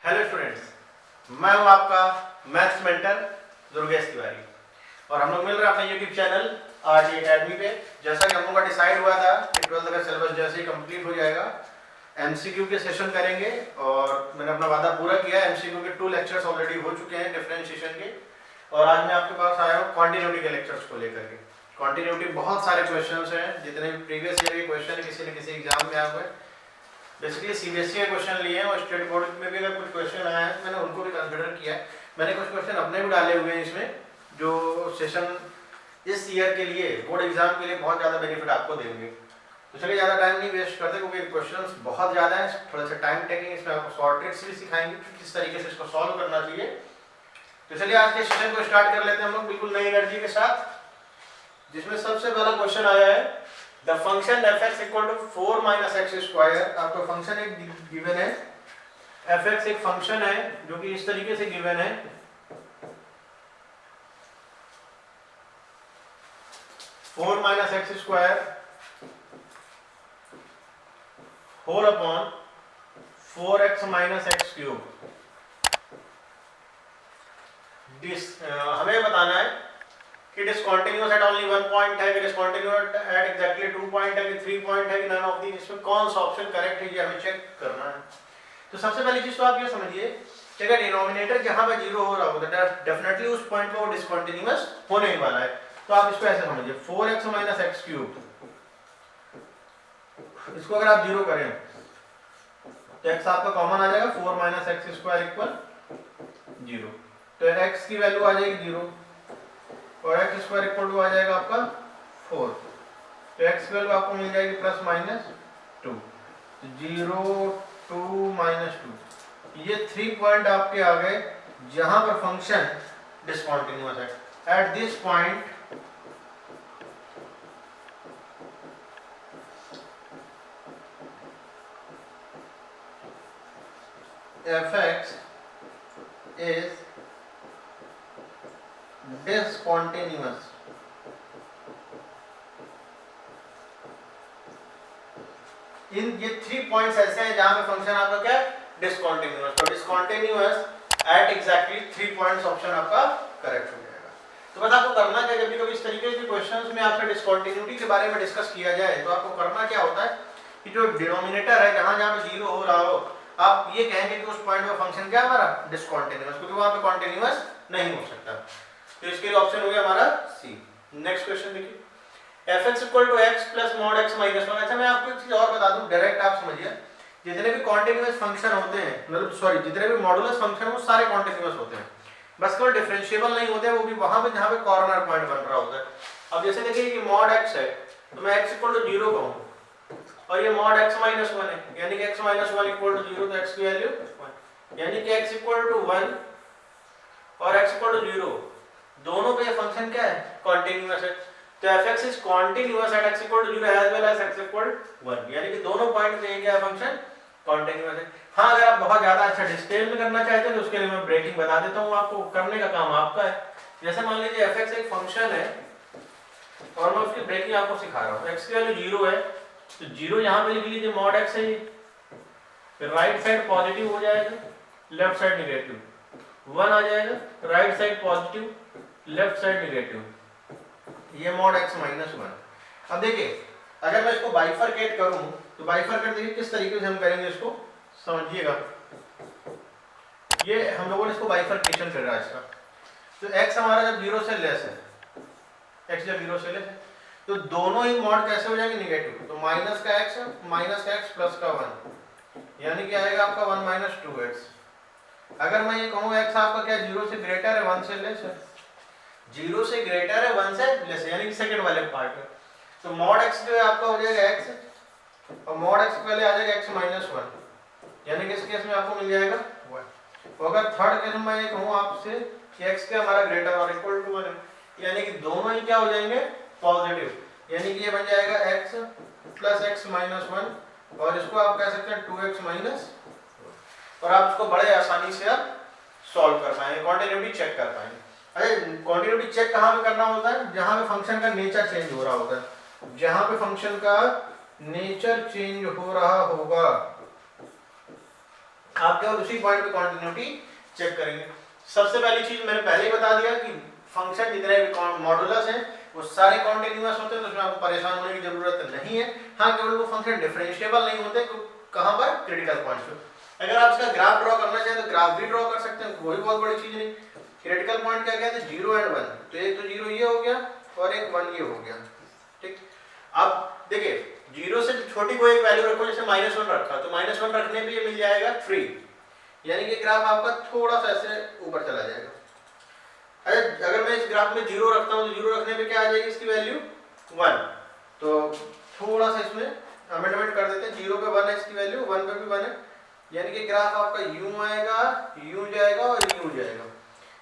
Hello students, मैं हूं आपका मैथ्स मेंटर दुर्गेश तिवारी और हम लोग मिल रहे हैं अपने यूट्यूब चैनल आरटी अकेडमी पे। जैसा कि हम लोग का डिसाइड हुआ था कि 12th का सिलेबस जैसे ही कंप्लीट हो जाएगा एमसीक्यू के सेशन करेंगे और मैंने अपना वादा पूरा किया है। एमसीक्यू के 2 लेक्चर्स ऑलरेडी हो चुके हैं डिफरेंशिएशन के और आज मैं आपके पास आया हूँ क्वांटिटी के लेक्चर्स को लेकर के। क्वांटिटी बहुत सारे क्वेश्चंस हैं, जितने भी प्रीवियस ईयर के क्वेश्चन किसी न किसी एग्जाम में आए हुए बेसिकली सीबीएसई के क्वेश्चन लिए हैं और स्टेट बोर्ड में भी अगर कुछ क्वेश्चन आए हैं मैंने उनको भी कंसिडर किया है। मैंने कुछ क्वेश्चन अपने भी डाले हुए हैं इसमें जो सेशन इस ईयर के लिए बोर्ड एग्जाम के लिए बहुत ज़्यादा बेनिफिट आपको देंगे। तो चलिए ज़्यादा टाइम नहीं वेस्ट करते क्योंकि क्वेश्चंस बहुत ज़्यादा हैं, थोड़ा सा टाइम टेकिंग। इसमें आपको शॉर्ट ट्रिक्स भी सिखाएंगे कि किस तरीके से इसको सॉल्व करना चाहिए। तो चलिए आज के सेशन को स्टार्ट कर लेते हैं हम लोग बिल्कुल नई एनर्जी के साथ, जिसमें सबसे पहला क्वेश्चन आया है the function fx equal to 4 minus x square. आपका फंक्शन एक गिवन है, fx एक फंक्शन है जो कि इस तरीके से गिवन है 4 minus x square whole upon 4x minus x cube. हमें बताना है कि डिसकंटिन्यूअस एट ओनली 1 पॉइंट है, कि डिसकंटिन्यूअस एट एग्जैक्टली 2 पॉइंट है, कि 3 पॉइंट है, कि नन ऑफ दी। इसमें कौन सा ऑप्शन करेक्ट है ये हमें चेक करना है। तो सबसे पहली चीज तो आप ये समझिए कि अगर डिनोमिनेटर जहां पर 0 हो रहा होगा तो डेफिनेटली उस पॉइंट पे वो डिसकंटिन्यूअस होने ही वाला है। तो आप इसको ऐसे समझिए 4x माइनस एक्स क्यूब, इसको अगर आप 0 करें तो x आपका कॉमन आ जाएगा 4 माइनस एक्स स्क्वायर इक्वल 0। तो x की वैल्यू आ जाएगी 0 और एक्स स्क्वायर इक्वल टू आ जाएगा आपका 4। तो एक्स की वैल्यू आपको मिल जाएगी प्लस माइनस 2। 0 2 माइनस 2, ये 3 पॉइंट आपके आ गए जहां पर फंक्शन डिसकंटिन्यूअस है। At this point fx is discontinuous। इन ये 3 पॉइंट्स ऐसे हैं जहां पे फंक्शन आपका क्या है डिसकंटिन्यूअस। तो discontinuous at exactly 3 points option आपका करेक्ट हो जाएगा। तो बस आपको करना क्या, जब भी कभी इस तरीके के क्वेश्चंस में आपसे डिसकंटिन्यूटी के बारे में डिस्कस किया जाए तो आपको करना क्या होता है कि जो डिनोमिनेटर है जहां जहां पे 0 हो रहा हो आप ये कहेंगे कि उस पॉइंट पे फंक्शन क्या हमारा डिसकंटिन्यूअस, क्योंकि वहां पे कंटिन्यूअस नहीं हो सकता। तो इसके लिए ऑप्शन हो गया हमारा सी। नेक्स्ट क्वेश्चन देखिए fx equal to x plus mod x minus 1। अच्छा मैं आपको एक चीज और बता दूं, डायरेक्ट आप समझिए जितने भी कॉन्टिन्यूअस फंक्शन होते हैं, मतलब सॉरी जितने भी मॉडुलस फंक्शन वो सारे कॉन्टिन्यूअस होते हैं, बस केवल डिफरेंशिएबल नहीं होते हैं, वो भी वहां पे जहां पे कॉर्नर पॉइंट बन रहा होता है। अब जैसे देखिए कि मॉड x है तो मैं x इक्वल टू 0 कहूं और ये मॉड x माइनस 1 है, यानी कि x माइनस 1 इक्वल टू 0, तो x की वैल्यू 1, यानी कि x इक्वल टू 1 और x इक्वल टू 0 दोनों पे फंक्शन क्या है कॉन्टिन्यूअस है। तो fx is continuous at x equal to 0 as well as x equal 1, यानी कि दोनों पॉइंट पे क्या फंक्शन कॉन्टिन्यूअस है। हाँ अगर आप बहुत ज्यादा अच्छा डिटेल में करना चाहते हैं तो उसके लिए मैं ब्रेकिंग बता देता हूँ आपको, करने का काम आपका है। जैसे मान लीजिए fx एक फंक्शन है और मैं उसकी ब्रेकिंग आपको सिखा रहा हूँ। x की वैल्यू 0 है तो 0 यहाँ पे लिख लीजिए मॉड x है, फिर राइट साइड पॉजिटिव हो जाएगा, लेफ्ट साइड निगेटिव, 1 आ जाएगा, right side positive, left side negative, ये मॉड x माइनस 1। अब देखिए अगर मैं इसको बाइफरकेट करूं तो बाइफरकेट देखिए किस तरीके से हम करेंगे, इसको समझिएगा। ये हम लोगों ने इसको बाइफरकेशन कर रहा है इसका। तो x हमारा जब 0 से लेस है, x जब 0 से लेस है तो दोनों ही मॉड कैसे हो जाएंगे निगेटिव। तो माइनस का x माइनस का x प्लस का 1, यानी कि आएगा आपका 1 माइनस 2x। अगर मैं ये कहूँ x आपका क्या 0 से ग्रेटर है 1 से लेस है, 0 से ग्रेटर है 1 से लेस है, यानी कि सेकंड वाले पार्ट में। तो मॉड x जो है आपका हो जाएगा x और मॉड x पहले आ जाएगा x माइनस 1, यानी कि इस केस में आपको मिल जाएगा 1। और अगर थर्ड केस में ये कहूँ आपसे कि x के हमारा ग्रेटर और इक्वल टू 1 है, यानी कि दोनों ही क्या हो जाएंगे पॉजिटिव, यानी कि ये बन जाएगा x प्लस x माइनस 1 और इसको आप कह सकते हैं 2x माइनस, और आप इसको बड़े आसानी से आप सॉल्व कर पाएंगे, कॉन्टिन्यूटी चेक कर पाएंगे। अरे क्वांटिटी चेक कहाँ पे करना होता है, जहाँ पे फंक्शन का नेचर चेंज हो रहा होता है। जहाँ पे फंक्शन का नेचर चेंज हो रहा होगा आप केवल उसी पॉइंट पे कंटिन्यूटी चेक करेंगे। सबसे पहली चीज मैंने पहले ही बता दिया कि फंक्शन जितने भी मॉडुलस हैं वो सारे कॉन्टिन्यूअस होते हैं, तो उसमें आपको परेशान होने की जरूरत नहीं है। हाँ, केवल वो फंक्शन डिफरेंशिएबल नहीं होते कहाँ पर, क्रिटिकल पॉइंट पे। अगर आप इसका ग्राफ ड्रॉ करना चाहें तो ग्राफ भी ड्रॉ कर सकते हैं, कोई बहुत बड़ी चीज नहीं। क्रिटिकल पॉइंट क्या कहते हैं, 0 और 1, तो एक तो 0 ये हो गया और एक 1 ये हो गया, ठीक। अब देखिए 0 से छोटी कोई एक वैल्यू रखो, जैसे -1 रखा, तो -1 रखने पे ये मिल जाएगा 3, यानी कि ग्राफ आपका थोड़ा सा ऐसे ऊपर चला जाएगा। अच्छा, अगर मैं इस ग्राफ में 0 रखता हूँ तो 0 रखने पे क्या आ जाएगी इसकी वैल्यू 1, तो थोड़ा सा इसमें अमेंडमेंट कर देते हैं, 0 पे 1 है इसकी वैल्यू, 1 पे भी 1 है, यानी कि ग्राफ आपका यूं आएगा, यूं जाएगा और यूं जाएगा।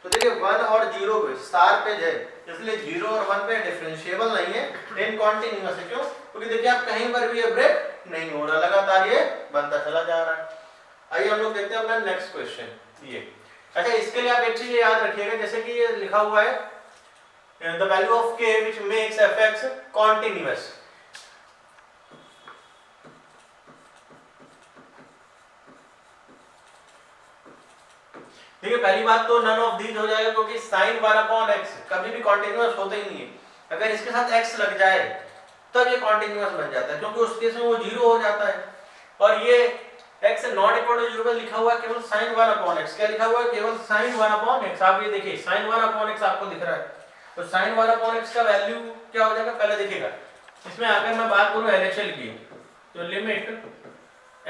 तो देखिए 1 और 0 पे स्टार पे है, इसलिए 0 और 1 पे डिफरेंशिएबल नहीं है, लेकिन कॉन्टिन्यूअस है। क्यों? क्योंकि देखिए आप कहीं पर भी ये ब्रेक नहीं हो रहा, लगातार ये बनता चला जा रहा है। आइए हम लोग देखते हैं अपना नेक्स्ट क्वेश्चन ये। अच्छा, इसके लिए आप एक चीज याद रखिएगा, जैसे कि ये लिखा हुआ है the value of k which makes fx continuous. देखिए पहली बात तो नन ऑफ दीज हो जाएगा, क्योंकि sin 1/x कभी भी कॉन्टिन्यूअस होता ही नहीं है। अगर इसके साथ x लग जाए तब ये कॉन्टिन्यूअस बन जाता है, क्योंकि उस केस में वो 0 हो जाता है। और ये x नॉट इक्वल टू 0 पे लिखा हुआ है केवल sin 1/x। क्या लिखा हुआ है? केवल sin 1/x। आप ये देखिए sin 1/x आपको दिख रहा है, तो sin 1/x का वैल्यू क्या हो जाएगा पहले देखिएगा। इसमें अगर मैं बात करूं LHL की, तो limit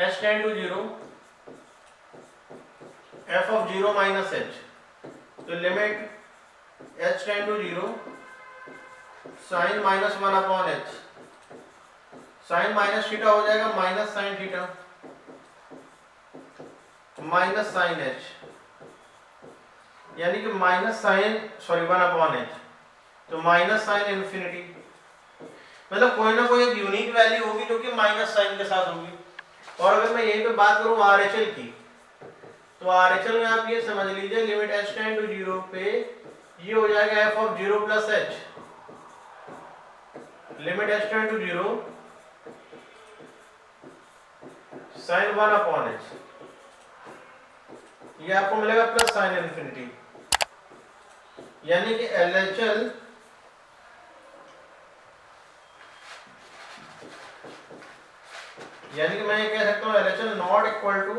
h tend to 0 f of 0 minus h, तो limit h tend to 0 sin minus 1/h, sin minus theta हो जाएगा minus sin theta minus sin h, यानी कि माइनस sin 1/h, तो माइनस sin इंफिनिटी। मतलब कोई ना कोई एक यूनिक वैल्यू होगी जो कि माइनस साइन के साथ होगी। और अगर मैं यहीं पे बात करूं RHL की, तो RHL में आप ये समझ लीजिए लिमिट h टेंड टू 0 पे ये हो जाएगा f of 0 plus h, limit h tend to 0 sin 1/h, ये आपको मिलेगा प्लस साइन इंफिनिटी। यानी कि LHL यानी कि मैं ये कह सकता हूं LHL not equal to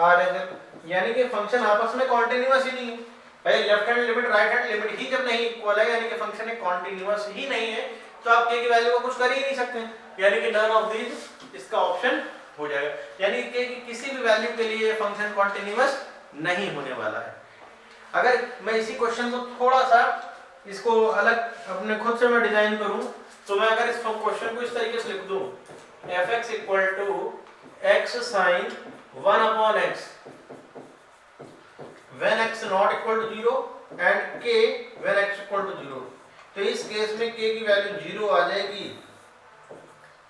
RHL, यानी कि फंक्शन आपस में कॉन्टिन्यूअस ही नहीं है। भाई left hand limit right hand limit ही जब नहीं इक्वल है, यानी कि फंक्शन एक कॉन्टिन्यूअस ही नहीं है, तो आप k की वैल्यू को कुछ कर ही नहीं सकते, यानी कि नन ऑफ दीज इसका ऑप्शन हो जाएगा। यानी कि किसी भी वैल्यू के लिए फंक्शन कॉन्टिन्यूअस नहीं होने वाला है। अगर मैं इसी क्वेश्चन को थोड़ा सा इसको अलग अपने खुद से मैं डिजाइन करूं, तो मैं अगर इस क्वेश्चन को इस तरीके से लिख दूं fx equal to x sin 1/x when x not equal to 0 and k when x equal to 0, तो इस केस में k की वैल्यू 0 आ जाएगी।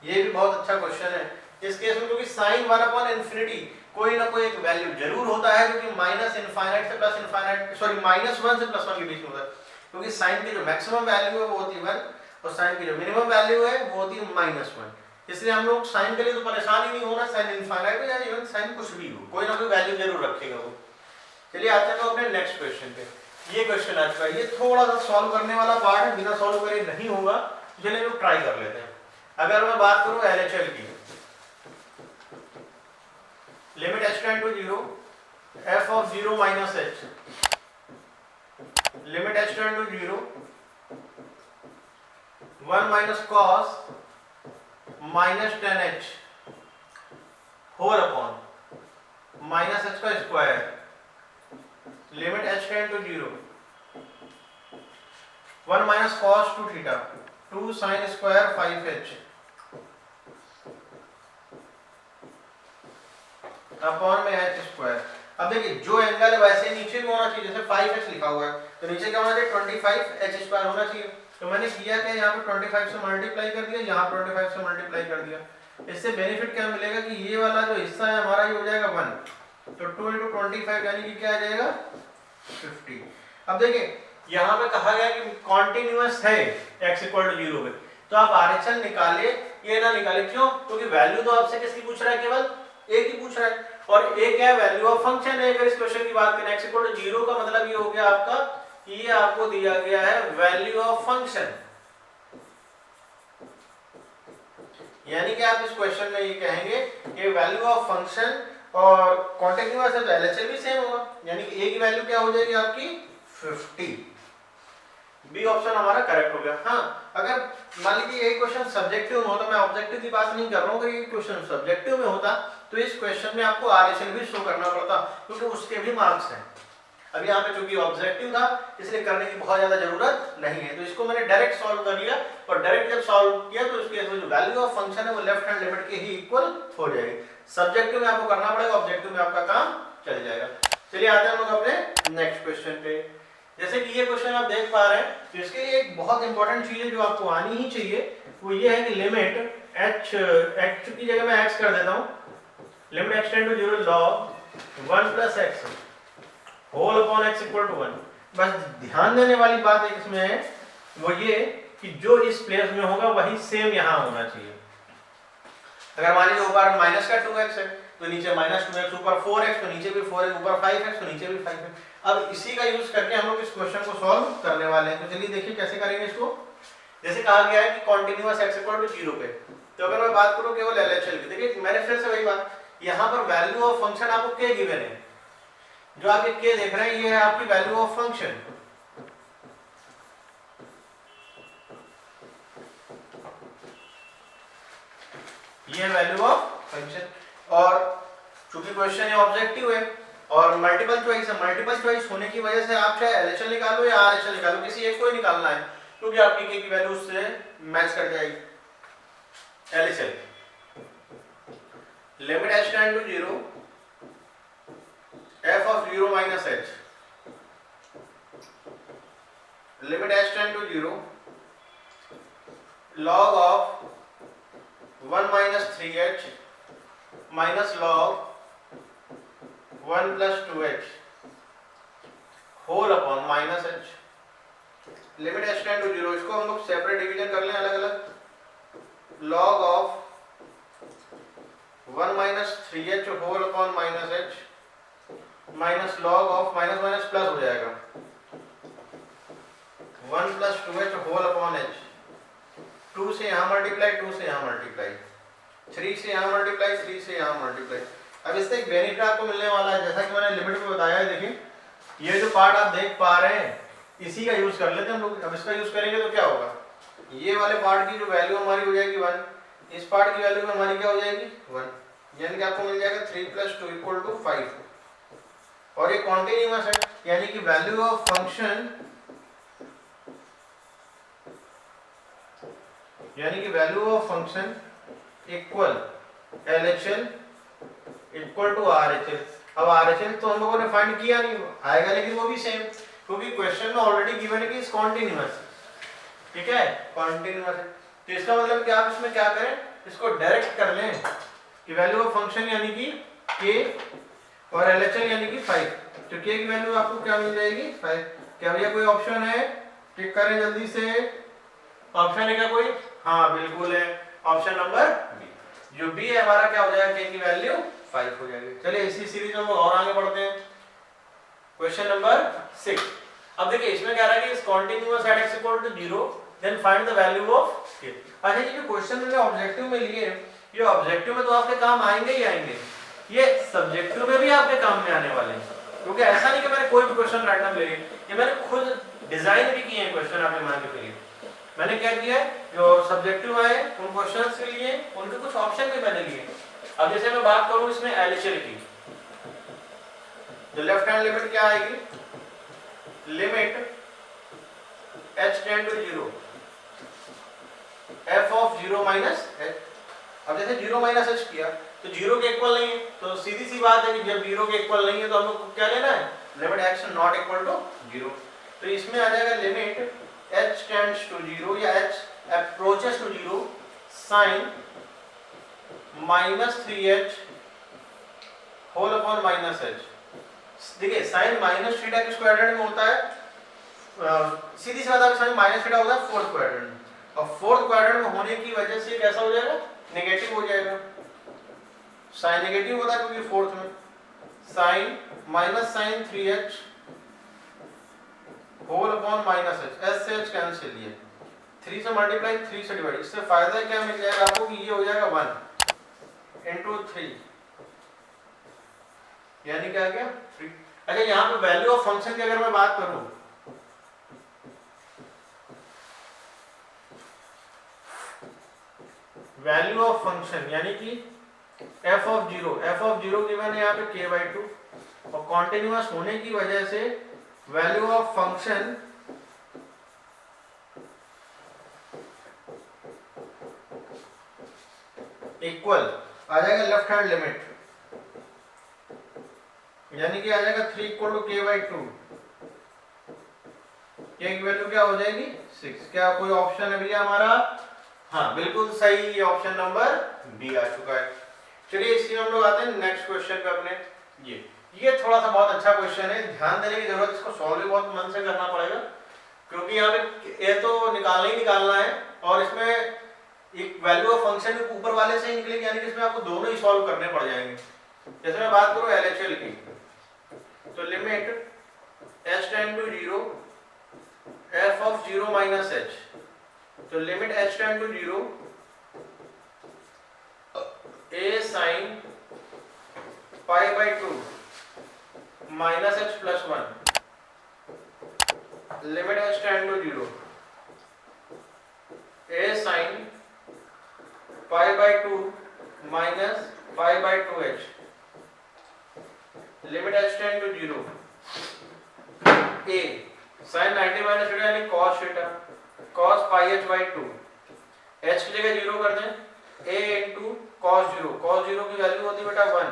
ये भी बहुत अच्छा क्वेश्चन है इस केस में, क्योंकि sin 1/infinity कोई ना कोई एक वैल्यू जरूर होता है जो कि माइनस इनफाइनाइट से प्लस इनफाइनाइट, सॉरी -1 से +1 के बीच में होता है, क्योंकि sin की जो मैक्सिमम वैल्यू है वो होती है 1 और sin की जो मिनिमम वैल्यू है वो होती है -1। इसलिए हम लोग sin के लिए तो परेशान ही नहीं होना, sin इनफाइनाइट हो या इवन sin कुछ भी हो, कोई ना कोई वैल्यू जरूर रखेगा वो। चलिए आते हैं अपने नेक्स्ट क्वेश्चन पे। ये क्वेश्चन आज का ये थोड़ा सा सॉल्व करने वाला पार्ट है, बिना सॉल्व करे नहीं होगा, चलिए लोग ट्राई कर लेते हैं। अगर मैं बात करूं LHL की, limit h tend to 0 f of 0 minus h, limit h tend to 0 1 minus cos minus 10h whole upon minus h का square, limit h tend to 0 1 minus cos 2 theta 2 sin square 5h upon में h square. अब देखिए जो angle है वैसे नीचे भी होना चाहिए, जैसे 5h लिखा हुआ है तो नीचे क्या होना चाहिए 25h स्क्वायर होना चाहिए। तो मैंने किया क्या, यहाँ पे 25 से मल्टीप्लाई कर दिया, यहाँ 25 से मल्टीप्लाई कर दिया। इससे बेनिफिट क्या मिलेगा कि ये वाला जो हिस्सा है हमारा ये हो जाएगा 1, तो 2 × 25 यानी कि क्या आ जाएगा 50। अब देखिए यहाँ पे कहा गया कि कॉन्टिन्यूअस है x इक्वल टू 0 पे, तो आप RHL निकाले ये ना निकाले, क्यों? क्योंकि वैल्यू तो आपसे किसकी पूछ रहा है, केवल a की पूछ रहा है। और एक है वैल्यू ऑफ फंक्शन है। अगर इस क्वेश्चन की बात करें x इक्वल टू 0 का मतलब ये हो गया आपका कि ये आपको दिया गया है वैल्यू ऑफ फंक्शन, यानी कि आप इस क्वेश्चन में ये कहेंगे कि वैल्यू ऑफ फंक्शन और कॉन्टिन्यूअस है तो एलएचएल भी सेम होगा, यानी कि a की वैल्यू क्या हो जाएगी आपकी 50। बी ऑप्शन हमारा करेक्ट हो गया। हाँ, अगर मान लीजिए ये क्वेश्चन सब्जेक्टिव में हो तो मैं ऑब्जेक्टिव की बात नहीं कर रहा हूँ, अगर ये क्वेश्चन सब्जेक्टिव में होता तो इस क्वेश्चन में आपको आरएचएल भी शो करना पड़ता, क्योंकि उसके भी मार्क्स हैं। अब यहाँ पे चूंकि ऑब्जेक्टिव था इसलिए करने की बहुत ज्यादा जरूरत नहीं है, तो इसको मैंने डायरेक्ट सॉल्व कर लिया, और डायरेक्ट जब सॉल्व किया तो इसके जो वैल्यू ऑफ फंक्शन है वो लेफ्ट हैंड लिमिट के ही इक्वल हो जाएगी। सब्जेक्टिव में आपको करना पड़ेगा, ऑब्जेक्टिव में आपका काम चल जाएगा। चलिए आते हैं हम लोग अपने नेक्स्ट क्वेश्चन पे। जैसे कि ये क्वेश्चन आप देख पा रहे हैं, तो इसके लिए एक बहुत इंपॉर्टेंट चीज है जो आपको आनी ही चाहिए, वो ये है कि लिमिट h की जगह मैं x कर देता हूँ, limit x tend to 0 log 1 plus x whole upon x equal to 1। बस ध्यान देने वाली बात एक इसमें है, वो ये कि जो इस प्लेस में होगा वही सेम यहाँ होना चाहिए। अगर मान लीजिए ऊपर माइनस का 2x है तो नीचे माइनस 2x, ऊपर 4x तो नीचे भी 4x, ऊपर 5x तो नीचे भी 5x। अब इसी का यूज करके हम लोग इस क्वेश्चन को सॉल्व करने वाले हैं। तो चलिए देखिए कैसे करेंगे इसको। जैसे कहा गया है कि कॉन्टिन्यूअस x इक्वल टू 0 पे, तो अगर मैं बात करूं केवल एलएचएल की, देखिए मैंने फिर से वही बात, यहाँ पर वैल्यू ऑफ फंक्शन आपको k गिवन है, जो आप ये k देख रहे हैं ये है आपकी वैल्यू ऑफ फंक्शन। ये वैल्यू ऑफ फंक्शन, और चूंकि क्वेश्चन ये ऑब्जेक्टिव है और मल्टीपल चॉइस है, मल्टीपल चॉइस होने की वजह से आप चाहे एलएचएल निकालो या आरएचएल निकालो, किसी एक को ही निकालना है, क्योंकि आपकी k की वैल्यू उससे मैच कर जाएगी। LHL limit h tend to 0 f of 0 minus h, limit h tend to 0 log of 1 minus 3h minus log 1 plus 2h whole upon minus h, limit h tend to 0, इसको हम लोग separate division कर लें अलग अलग, log of 1 minus 3h whole upon minus h minus log of minus minus plus हो जाएगा 1 plus 2h whole upon h, 2 से यहाँ मल्टीप्लाई, 2 से यहाँ मल्टीप्लाई, 3 से यहाँ मल्टीप्लाई, 3 से यहाँ मल्टीप्लाई। अब इससे एक बेनिफिट आपको मिलने वाला है, जैसा कि मैंने लिमिट में बताया है। देखिए ये जो पार्ट आप देख पा रहे हैं इसी का यूज कर लेते हैं हम लोग। अब इसका यूज करेंगे तो क्या होगा, ये वाले पार्ट की जो वैल्यू हमारी हो जाएगी 1, इस पार्ट की वैल्यू हमारी क्या हो जाएगी 1, यानी कि आपको मिल जाएगा 3 प्लस 2 इक्वल टू 5, और ये कॉन्टिन्यूअस है, यानी कि वैल्यू ऑफ फंक्शन, यानी कि value of function equal LHL equal to RHL. अब आरएचएल तो हम लोगों ने फाइंड किया नहीं आएगा, लेकिन वो भी सेम, क्योंकि क्वेश्चन में ऑलरेडी गिवन है कि इस कॉन्टिन्यूअस, ठीक है, कॉन्टिन्यूअस है। तो इसका मतलब कि आप इसमें क्या करें, इसको डायरेक्ट कर लें कि वैल्यू ऑफ फंक्शन यानी कि k और एलएचएल यानी कि 5, तो k की वैल्यू आपको क्या मिल जाएगी 5। क्या भैया कोई ऑप्शन है, टिक करें जल्दी से, ऑप्शन है क्या कोई? हाँ बिल्कुल है, ऑप्शन नंबर बी, जो बी है हमारा क्या हो जाएगा, k की वैल्यू 5 हो जाएगी। चलिए इसी सीरीज में हम और आगे बढ़ते हैं, क्वेश्चन नंबर 6। अब देखिए इसमें कह रहा है कि इस continuous at x equal to 0 then find the value of k। अच्छा ये जो क्वेश्चन मैंने ऑब्जेक्टिव में लिए, ये ऑब्जेक्टिव में तो आपके काम आएंगे ही आएंगे, ये सब्जेक्टिव में भी आपके काम में आने वाले हैं, क्योंकि ऐसा नहीं कि मैंने कोई भी क्वेश्चन रैंडम ले लिया, ये मैंने खुद डिजाइन भी किए हैं क्वेश्चन आपके मान के लिए। मैंने क्या किया है, जो सब्जेक्टिव आए उन क्वेश्चंस के लिए उनके कुछ ऑप्शन भी मैंने लिए। अब जैसे मैं बात करूं इसमें एलएचएल की, तो लेफ्ट हैंड लिमिट क्या आएगी, limit h tend to 0 f of 0 minus h। अब जैसे 0 माइनस h किया तो 0 के इक्वल नहीं है, तो सीधी सी बात है कि जब 0 के इक्वल नहीं है तो हम लोग को क्या लेना है, limit x not equal to 0। तो इसमें आ जाएगा लिमिट h टेंड्स टू 0 या h approaches to 0 sin minus 3h whole upon minus h। देखिए sin माइनस थीटा किस क्वाड्रेंट में होता है, सीधी सी बात है, sin माइनस थीटा होता है फोर्थ क्वाड्रेंट में, और फोर्थ क्वाड्रेंट में होने की वजह से कैसा हो जाएगा, नेगेटिव हो जाएगा। साइन नेगेटिव होता है क्योंकि फोर्थ में sine minus sine 3h whole upon minus h, s से h कैंसिल, ये 3 से मल्टीप्लाई 3 से डिवाइड। इससे फायदा क्या मिल जाएगा आपको कि ये हो जाएगा 1 इंटू 3, यानी क्या आ गया 3। अच्छा यहाँ पे वैल्यू ऑफ फंक्शन की अगर मैं बात करूं, वैल्यू ऑफ फंक्शन यानी कि f ऑफ जीरो गिवन है यहाँ पे k/2, और कॉन्टिन्यूअस होने की वजह से वैल्यू ऑफ फंक्शन इक्वल आ जाएगा लेफ्ट हैंड लिमिट, यानी कि आ जाएगा 3 इक्वल टू k/2, k की वैल्यू क्या हो जाएगी 6। क्या कोई ऑप्शन है भैया हमारा? हाँ बिल्कुल सही, ये ऑप्शन नंबर बी आ चुका है। चलिए इसी में हम लोग आते हैं नेक्स्ट क्वेश्चन पे अपने। ये थोड़ा सा बहुत अच्छा क्वेश्चन है, ध्यान देने की जरूरत, इसको सॉल्व भी बहुत मन से करना पड़ेगा क्योंकि यहाँ पे ये तो निकालना ही निकालना है, और इसमें एक वैल्यू ऑफ फंक्शन के ऊपर वाले से ही निकलेगी, यानी कि इसमें आपको दोनों ही सॉल्व करने पड़ जाएंगे। जैसे मैं बात करूँ LHL की, तो limit h tend to 0 f of 0 minus h, तो limit h tend to 0 a sine π/2 minus h plus 1, limit h tend to 0 a sine π/2 minus π/2h, limit h tend to 0 a sin 90 minus theta यानी cos theta cos πh/2, h की जगह 0 कर दें, a into cos 0 की value होती है बेटा 1,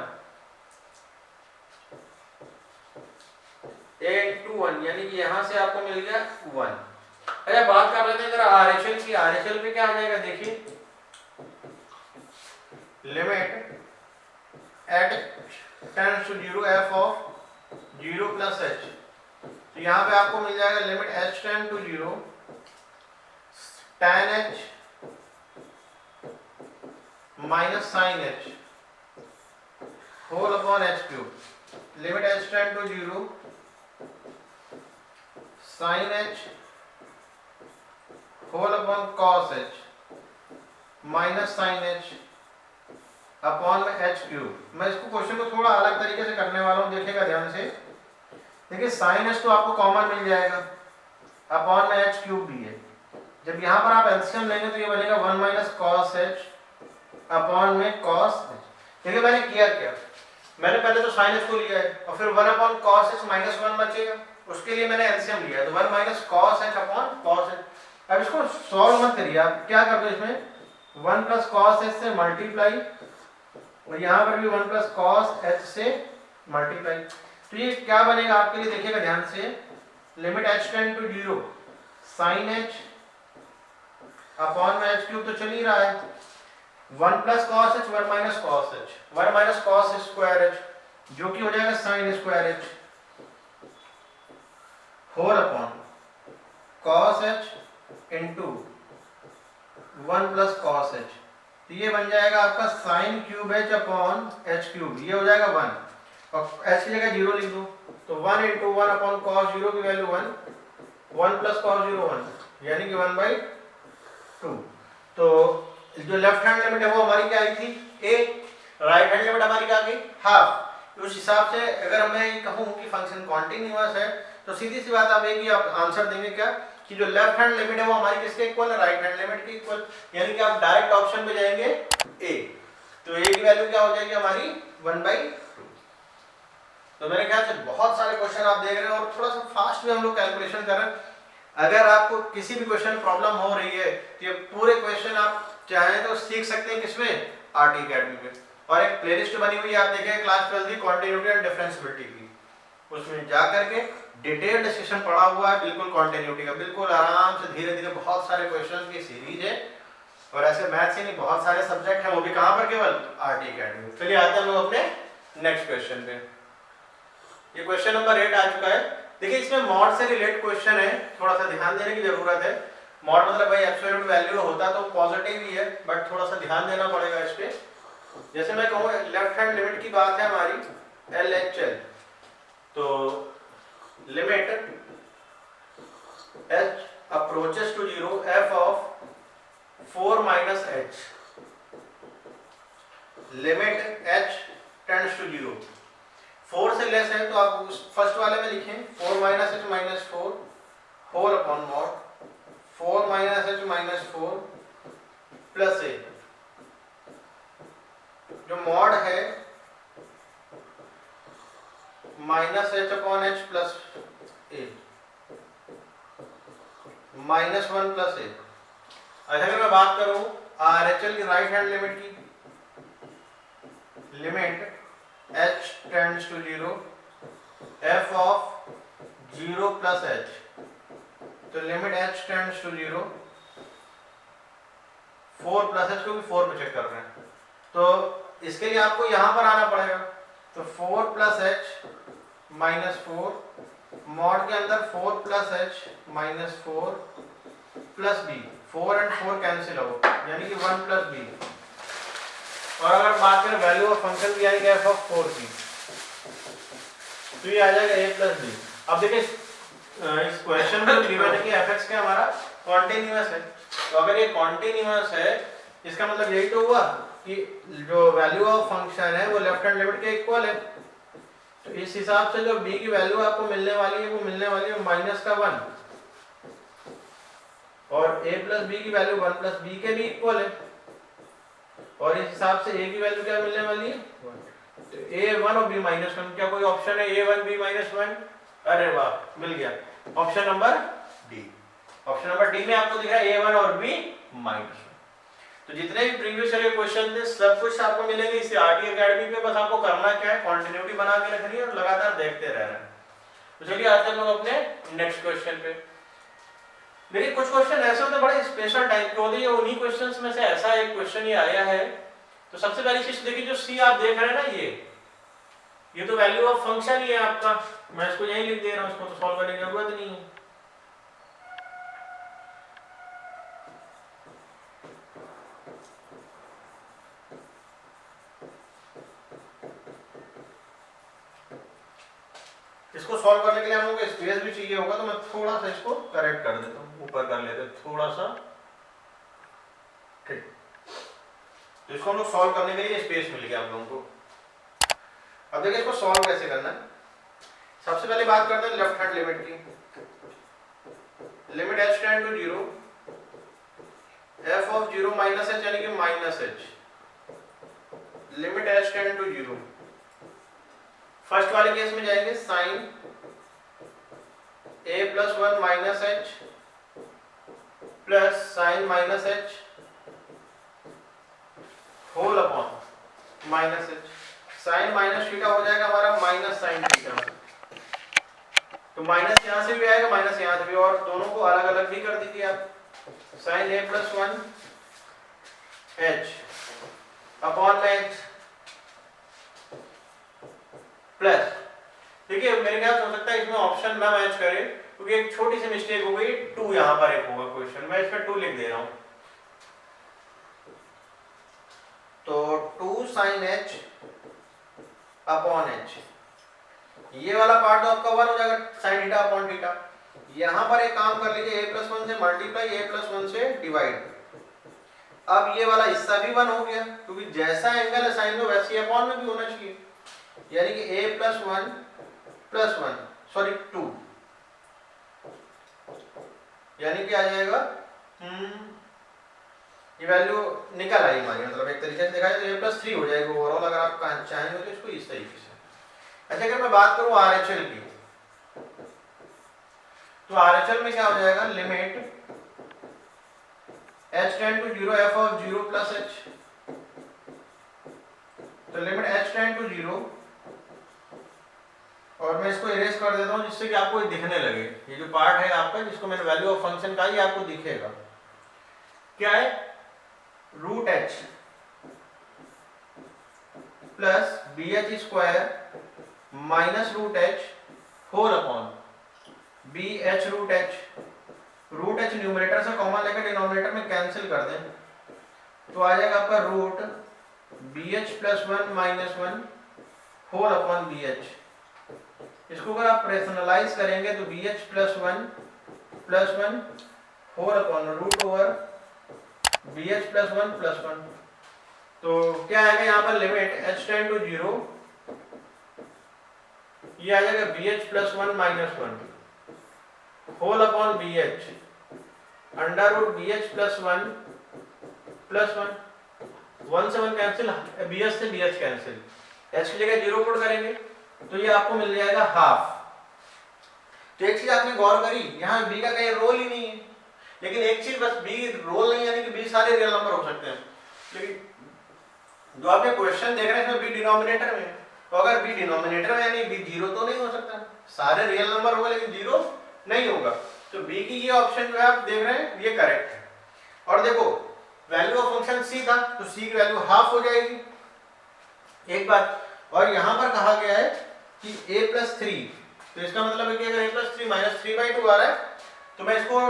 a into 1, यानी कि यहां से आपको मिल गया 1। अच्छा बात कर लेते हैं जरा RHL की। RHL पे क्या आ जाएगा देखिए, limit h tends to 0 f of 0 plus h, तो यहाँ पे आपको मिल जाएगा limit h tend to 0 tan h minus sine h whole upon h cube, limit h tend to 0 sine h whole upon cos h minus sine h upon में h cube. मैं इसको question को थोड़ा अलग तरीके से करने वाला हूँ, देखिएगा ध्यान से। देखिए साइन h तो आपको कॉमन मिल जाएगा, अपॉन में h क्यूब भी है। जब यहाँ पर आप एलसीएम लेंगे तो ये बनेगा 1 माइनस कॉस h अपॉन में कॉस h। देखिए मैंने किया क्या, मैंने पहले तो साइन h को लिया है और फिर 1 अपॉन कॉस h माइनस 1 बचेगा, उसके लिए मैंने एलसीएम लिया है, तो 1 minus cos h upon cos h। अब इसको सॉल्व मत करिए, आप क्या कर दो इसमें 1 प्लस कॉस h से मल्टीप्लाई, और यहाँ पर भी 1 प्लस कॉस h से मल्टीप्लाई, तो ये क्या बनेगा आपके लिए देखिएगा ध्यान से, limit h tend to 0 sine h upon में h क्यूब तो चल ही रहा है, 1 plus cos h 1 minus cos h, 1 minus cos square h जो कि हो जाएगा sine square h whole upon cos h into 1 plus cos h, तो ये बन जाएगा आपका sine cube h upon h cube, ये हो जाएगा 1 और h की जगह 0 लिख दो, तो 1 इंटू 1 अपॉन कॉस 0 की वैल्यू 1, 1 प्लस कॉस 0 1, यानी कि 1/2। तो जो लेफ्ट हैंड लिमिट है वो हमारी क्या आई थी a, राइट हैंड लिमिट हमारी क्या आ गई हाफ। उस हिसाब से अगर मैं कहूँ कि फंक्शन कॉन्टिन्यूअस है तो सीधी सी बात आप एक ही आप आंसर देंगे क्या कि जो लेफ्ट हैंड लिमिट है वो हमारी किसके इक्वल है, राइट हैंड लिमिट के इक्वल, यानी कि आप डायरेक्ट ऑप्शन पे जाएंगे a, तो a की वैल्यू क्या हो जाएगी हमारी 1/2। तो मेरे ख्याल से बहुत सारे क्वेश्चन आप देख रहे हैं और थोड़ा सा फास्ट में हम लोग कैलकुलेशन कर रहे हैं। अगर आपको किसी भी क्वेश्चन में प्रॉब्लम हो रही है तो ये पूरे क्वेश्चन आप चाहें तो सीख सकते हैं किसमें, आरटी अकेडमी पे, और एक प्लेलिस्ट बनी हुई है आप देखें क्लास 12 की कॉन्टिन्यूटी एंड डिफरेंशिएबिलिटी की, उसमें जा करके डिटेल्ड सेशन पढ़ा हुआ है बिल्कुल कॉन्टिन्यूटी का, बिल्कुल आराम से धीरे धीरे बहुत सारे क्वेश्चन की सीरीज है, और ऐसे मैथ्स ही नहीं बहुत सारे सब्जेक्ट है, वो भी कहाँ पर केवल आरटी अकेडमी। चलिए आते हैं लोग अपने नेक्स्ट क्वेश्चन पे। ये क्वेश्चन नंबर 8 आ चुका है। देखिए इसमें मॉड से रिलेटेड क्वेश्चन है, थोड़ा सा ध्यान देने की जरूरत है। मॉड मतलब भाई एब्सोल्यूट वैल्यू होता तो पॉजिटिव ही है, बट थोड़ा सा ध्यान देना पड़ेगा इस पे। जैसे मैं कहूँ लेफ्ट हैंड लिमिट की बात है हमारी LHL, तो limit h approaches to 0 f of 4 minus h, limit h tends to 0, 4 से लेस है तो आप उस फर्स्ट वाले में लिखें 4 minus h minus 4 whole upon mod 4 minus h minus 4 plus a, जो मॉड है minus h upon h plus a minus 1 plus a। अच्छा अगर मैं बात करूं RHL की राइट हैंड लिमिट की, limit h tends to 0 f of 0 plus h, तो limit h tends to 0 4 plus h को भी 4 में चेक कर रहे हैं, तो इसके लिए आपको यहां पर आना पड़ेगा, तो 4 प्लस h माइनस 4 मॉड के अंदर 4 plus h minus 4 plus b, 4 and 4 cancel out यानी कि 1 प्लस b, और अगर बात करें वैल्यू ऑफ फंक्शन की यानी कि f ऑफ 4c, तो ये आ जाएगा a प्लस b। अब देखिए इस क्वेश्चन में गिवन है कि fx क्या हमारा कॉन्टिन्यूअस है, तो अगर ये कॉन्टिन्यूअस है इसका मतलब यही तो हुआ कि जो वैल्यू ऑफ फंक्शन है वो लेफ्ट हैंड लिमिट के इक्वल है, तो इस हिसाब से जो b की वैल्यू आपको मिलने वाली है वो मिलने वाली है माइनस का 1, और a प्लस b की वैल्यू 1 प्लस b के भी इक्वल है, और इस हिसाब से a की वैल्यू क्या मिलने वाली है 1, तो a 1 और b माइनस 1, क्या कोई ऑप्शन है a1 b माइनस 1? अरे वाह मिल गया, option number D. Option number D में आपको दिख रहा है a1 और b माइनस 1। तो जितने भी प्रीवियस ईयर के क्वेश्चन थे सब कुछ आपको मिलेंगे इस आरटी एकेडमी पे, बस आपको करना क्या है कंटिन्यूटी बना के रखनी है और लगातार देखते रहना है। तो चलिए आते हैं लोग अपने नेक्स्ट क्वेश्चन पे। मेरे कुछ क्वेश्चन ऐसे होते हैं बड़े स्पेशल टाइप के होते हैं, उन्हीं क्वेश्चंस में से ऐसा एक क्वेश्चन ये आया है। तो सबसे पहली चीज देखिए जो सी आप देख रहे हैं ना, ये तो वैल्यू ऑफ फंक्शन ही है आपका, मैं इसको यहीं लिख दे रहा हूं, इसको तो सॉल्व करने की जरूरत नहीं है। इसको सॉल्व करने के लिए हम लोग को स्पेस भी चाहिए होगा, तो मैं थोड़ा सा इसको करेक्ट कर देता हूं, ऊपर कर लेते हैं थोड़ा सा, ठीक। तो इसको हम लोग सॉल्व करने के लिए स्पेस मिल गया आप लोगों को। अब देखिए इसको सॉल्व कैसे करना है। सबसे पहले बात करते हैं लेफ्ट हैंड लिमिट की, limit h tend to 0 f of 0 minus h यानी कि minus h, limit h tend to 0। First वाले केस में जाएंगे sine a plus 1 minus h plus sine minus h whole upon minus h, sine minus theta हो जाएगा हमारा minus sine theta, तो minus यहां से भी आएगा माइनस यहां से भी, और दोनों को अलग अलग भी कर दीजिए आप, sine a plus 1 h upon में h प्लस, देखिए मेरे ख्याल से हो सकता है इसमें ऑप्शन ना मैच करे क्योंकि एक छोटी सी मिस्टेक हो गई, 2 यहां पर एक होगा क्वेश्चन, मैं इसमें 2 लिख दे रहा हूं, तो 2 साइन h अपॉन h, ये वाला पार्ट तो आपका 1 हो जाएगा साइन थीटा अपॉन थीटा। यहां पर एक काम कर लीजिए a प्लस 1 से मल्टीप्लाई a प्लस 1 से डिवाइड, अब ये वाला हिस्सा भी 1 हो गया क्योंकि जैसा एंगल है साइन में वैसे ही अपॉन में भी होना चाहिए, यानी कि a प्लस 1 प्लस 1 सॉरी 2, यानी कि आ जाएगा ये वैल्यू निकल आई हमारी, मतलब एक तरीके से देखा जाए तो a प्लस 3 हो जाएगा ओवरऑल, अगर आप चाहेंगे तो इसको इस तरीके से। अच्छा अगर मैं बात करूं RHL की, तो RHL में क्या हो जाएगा, limit h tend to 0 f of 0 plus h, तो लिमिट h टेंड टू 0, और मैं इसको इरेज कर देता हूं जिससे कि आपको ये दिखने लगे, ये जो पार्ट है आपका जिसको मैंने वैल्यू ऑफ फंक्शन का, ये आपको दिखेगा क्या है, root h plus bh square minus root h whole upon bh root h numerator से कॉमन लेकर डिनोमिनेटर में कैंसिल कर दें, तो आ जाएगा आपका root BH plus 1 minus 1 whole upon BH। इसको अगर आप रेशनलाइज करेंगे तो BH plus 1 whole upon root over BH plus 1 तो क्या आएगा यहाँ पर लिमिट h टेंड टू 0, ये आ जाएगा BH plus 1 minus 1 whole upon BH under root BH plus 1 1 से 1 कैंसिल, BH से BH कैंसिल, h की जगह 0 पुट करेंगे तो ये आपको मिल जाएगा हाफ। तो एक चीज आपने गौर करी, यहाँ b का कहीं रोल ही नहीं है, लेकिन एक चीज बस b रोल नहीं यानी कि b सारे रियल नंबर हो सकते हैं, लेकिन जो आपने क्वेश्चन देख रहे हैं इसमें b डिनोमिनेटर में है, तो अगर b डिनोमिनेटर में यानी b 0 तो नहीं हो सकता, सारे रियल नंबर होगा लेकिन 0 नहीं होगा, तो b की ये ऑप्शन जो है आप देख रहे हैं ये करेक्ट है। और देखो वैल्यू ऑफ फंक्शन c था तो c की वैल्यू हाफ हो जाएगी, एक बात। और यहाँ पर कहा गया है कि a प्लस 3, तो इसका मतलब है कि अगर a प्लस 3 माइनस 3/2 आ रहा है तो मैं इसको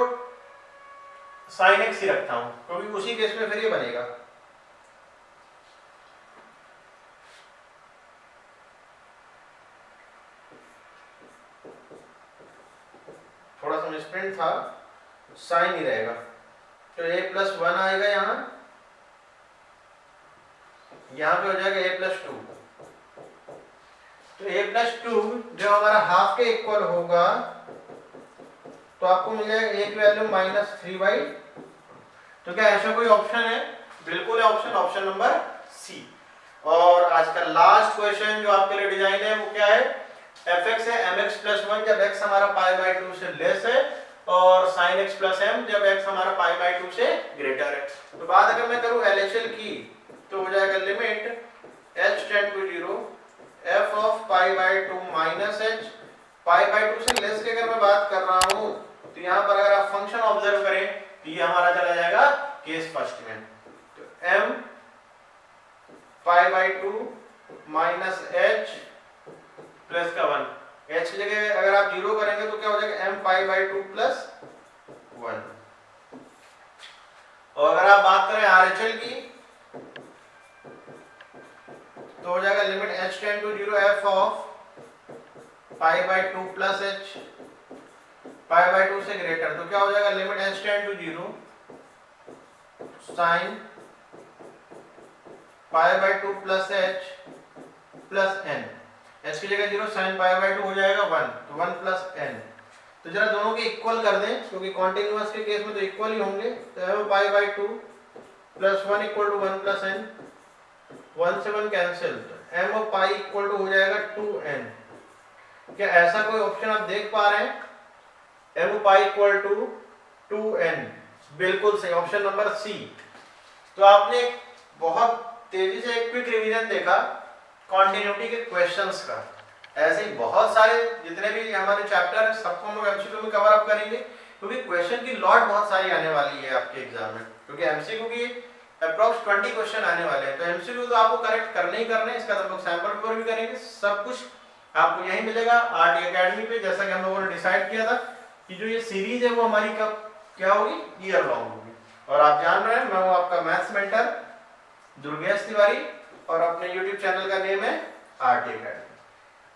sin x ही रखता हूँ, क्योंकि उसी केस में फिर ये बनेगा। थोड़ा सा मिसप्रिंट था, साइन ही रहेगा, तो a प्लस 1 आएगा, यहाँ पे हो जाएगा a प्लस 2, तो a प्लस 2 जो हमारा हाफ के इक्वल होगा तो आपको मिल जाएगा a की वैल्यू माइनस 3/2। तो क्या ऐसा कोई ऑप्शन है? बिल्कुल है ऑप्शन नंबर सी। और आज का लास्ट क्वेश्चन जो आपके लिए डिजाइन है वो क्या है, fx है mx प्लस 1 जब x हमारा π/2 से लेस है और sin x प्लस m जब x हमारा π/2 से ग्रेटर है। तो बात अगर मैं करूं LHL की तो हो जाएगा limit h tend to 0 f of π/2 minus h, π/2 से लेस की अगर मैं बात कर रहा हूं तो यहां पर अगर आप फंक्शन ऑब्जर्व करें तो ये हमारा चला जाएगा केस फर्स्ट में, तो m π/2 माइनस h प्लस का 1, h की जगह अगर आप 0 करेंगे तो क्या हो जाएगा m π/2 प्लस 1। और अगर आप बात करें RHL की तो हो जाएगा limit h tend to 0 f of π/2 plus h, π/2 से ग्रेटर, तो क्या हो जाएगा limit h tend to 0 sin π/2 plus h plus n, h की जगह 0 sin π/2 हो जाएगा 1, तो 1 प्लस n। तो जरा दोनों के इक्वल कर दें क्योंकि कॉन्टिन्यूअस के केस में तो इक्वल ही होंगे, तो m π/2 plus 1 equal to 1 plus n, 1 से 1 कैंसिल, तो m of pi equal to हो जाएगा 2n। क्या ऐसा कोई ऑप्शन आप देख पा रहे हैं? m of pi equal to 2n, बिल्कुल सही, ऑप्शन नंबर सी। तो आपने बहुत तेजी से एक क्विक रिवीजन देखा कॉन्टिन्यूटी के क्वेश्चंस का, ऐसे ही बहुत सारे जितने भी हमारे चैप्टर है सबको हम लोग एमसीक्यू में कवर अप करेंगे, क्योंकि क्वेश्चन की लॉट बहुत सारी आने वाली है आपके एग्जाम में, क्योंकि एमसीक्यू की अप्रॉक्स 20 क्वेश्चन आने वाले हैं, तो एमसीक्यू तो आपको करेक्ट करने ही करने, इसका हम लोग सैंपल पेपर भी करेंगे, सब कुछ आपको यहीं मिलेगा आरटी एकेडमी पे। जैसा कि हम लोगों ने डिसाइड किया था कि जो ये सीरीज है वो हमारी कब क्या होगी, ईयर लॉन्ग होगी। और आप जान रहे हैं मैं हूँ आपका मैथ्स मेंटर दुर्गेश तिवारी और अपने यूट्यूब चैनल का नेम है आरटी एकेडमी।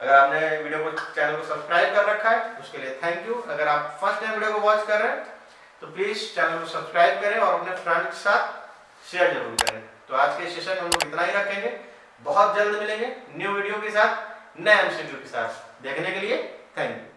अगर आपने वीडियो को चैनल को सब्सक्राइब कर रखा है उसके लिए थैंक यू। अगर आप फर्स्ट टाइम वीडियो को वॉच कर रहे हैं तो प्लीज चैनल को सब्सक्राइब करें और अपने फ्रेंड के साथ शेयर जरूर करें। तो आज के सेशन में हम लोग इतना ही रखेंगे, बहुत जल्द मिलेंगे न्यू वीडियो के साथ, नए एमसीक्यू के साथ। देखने के लिए थैंक यू।